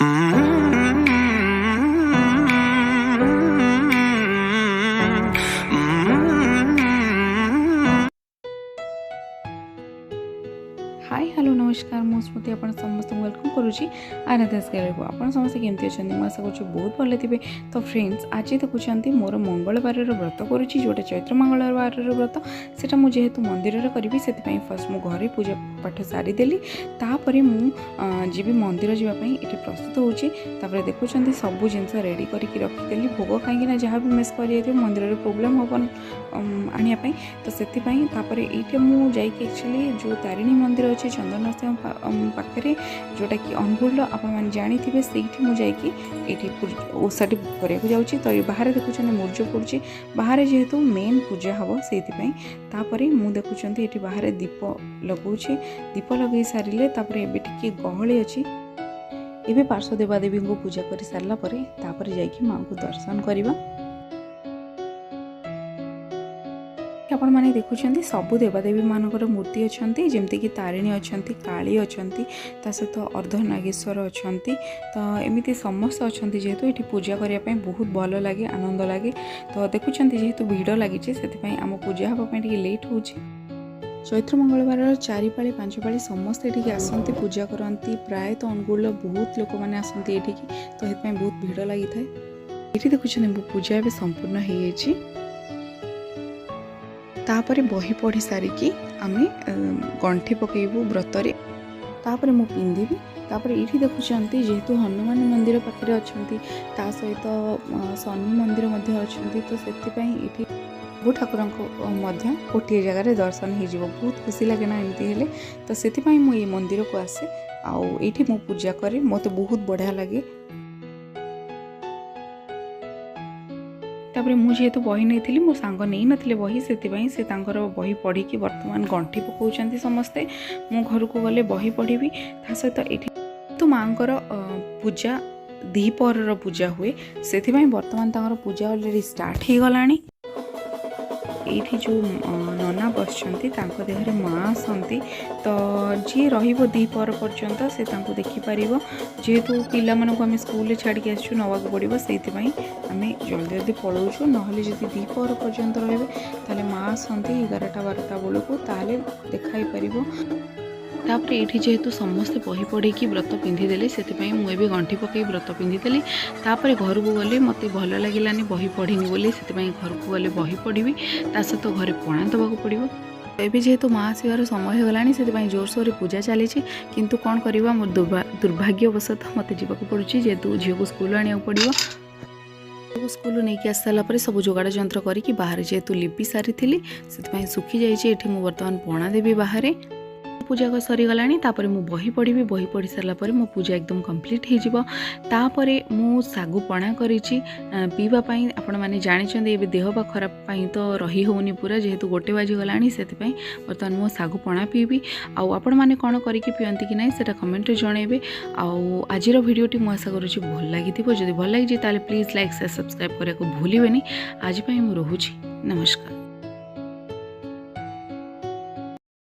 Hi hello नमस्कार मु स्मृति आप समस्त वेलकम करुँची आराध्यास गैलरी को आप समस्त केमती अच्छा मुझे आशा करूँ बहुत भले थे। तो फ्रेंड्स आज देखुं मोर मंगलवार व्रत करुँची जोटा चैत्र मंगलवार व्रत से मुझे जेहेतु मंदिर में करी से फर्स्ट मु घरे पूजा पाठ सारीदेली तापर मुझे मंदिर जावाई ये प्रस्तुत होपर देखुं सबू जिनस रेडी करके रखीदेली भोग कहीं जहाँ भी मिस कर मंदिर में प्रोब्लेम हम आने तो से ये मुझे एक्चुअली जो तारिणी मंदिर अच्छे चंदन पाखे जोटा कि अनुगुल आप जानी से मुझे ओसाटी करने जाऊँगी। तो ये बाहर देखुं मूर्ज पड़ुची बाहर जेहेतु मेन पूजा हम से मुझे देखुं ये बाहर दीप लगौचे दीप लगे सारे टे गहली अच्छी एवं पार्श्व देवादेवी को पूजा कर सारापर जाकि माँ को दर्शन करवा। आपण मैंने देखुं सबू देवादेवी मानकर मूर्ति अच्छा जमती कि तारिणी अच्छा काली अच्छा सहित अर्धनागेश्वर अच्छा तो एमती समस्त अच्छा जेहेतु ये पूजा करने बहुत भल लगे आनंद लगे। तो देखुं जेहेतु भिड़ लगी से आम पूजा हाँपाई लेट हो चैत्र मंगलवार 4 पाली 5 पाली समस्ते ये आसती पूजा करती प्राय तो अनुगुल बहुत लोक मैंने आसती ये तो ये बहुत भिड़ लगी था। ये देखुं मो पूजा ए संपूर्ण हो तापर बही पढ़ी सारिकी आमे गंठी पकेबू व्रतरे तापर मु पिंधिबी। तापर ये देखुं जेहेतु हनुमान मंदिर पाखे अच्छा सहित शनि मंदिर अच्छा तो से वो ठाकुर गोटे जगार दर्शन हो बहुत खुशी लगे ना एमती हेले तो से मुझे मंदिर को आसे आठी मु पूजा करे मत बहुत बढ़िया लगे। तापर मुझे तो बही नहीं मो सांग नहीं नथिले बही से बही पढ़ी कि वर्तमान गंठी पकाउछंती समस्ते मो घर को गले बही पढ़ी सहित ये तो माँ पूजा द्विपहर पूजा हुए से वर्तमान पूजा अलरेडी स्टार्ट हो गलानी। ये जो नना बसचंती देहरे माँ आसती तो जी द्विपहर पर्यंत से देखिपर जेहेतु पिला मानक आम स्कूल छाड़ी आसू नवाक पड़ो से आम जल्दी जल्दी पलाऊँ ना द्विपहर पर्यंत रे माँ आसती 11टा 12टा बेलू ताले देखाई पार। तापर ये जेहेतु समस्ते बही पढ़ी व्रत पिंधिदेले से मुझे गंठी पकई व्रत पिंधिदेली तापर घर को गले मत भल लगे बही पढ़ीनी बोली से घर को गले बही पढ़ी सहित घर पणा देवाक पड़ो। एवं जेहेतु माँ आसबार समय होगलानी से जोरसोर पूजा चली किंतु कौन करवा मोर दुर्भाग्यवशतः मत जावाक पड़ुछि जेहेतु झील को स्कूल आने पड़ो स्कूल नहीं आस सारापर सब जोगाड़ जंत्र करके बाहर जेहेतु लिपि सारी से सुखी जाइए ये बर्तमान पणा देवी बाहर पूजा सरीगला तापर मु बही पढ़ी सारापर मो पूजा एकदम कंप्लीट होपर मु सागु पणा करी पीवाई आपण मैंने जानी देह बा खराब तो रही होनी पूरा जेहेतु 1 बाजीगला से बर्तमान मो सागु पणा पीबी आपण मैंने कौन करके पियंती कि नहीं से कमेंट जनइबे। आज भिडियोटी मु आशा करुँच भल लगी जब भल लगी प्लीज लाइक शेयर सब्सक्राइब करने को भूलें। आज मु रोची नमस्कार।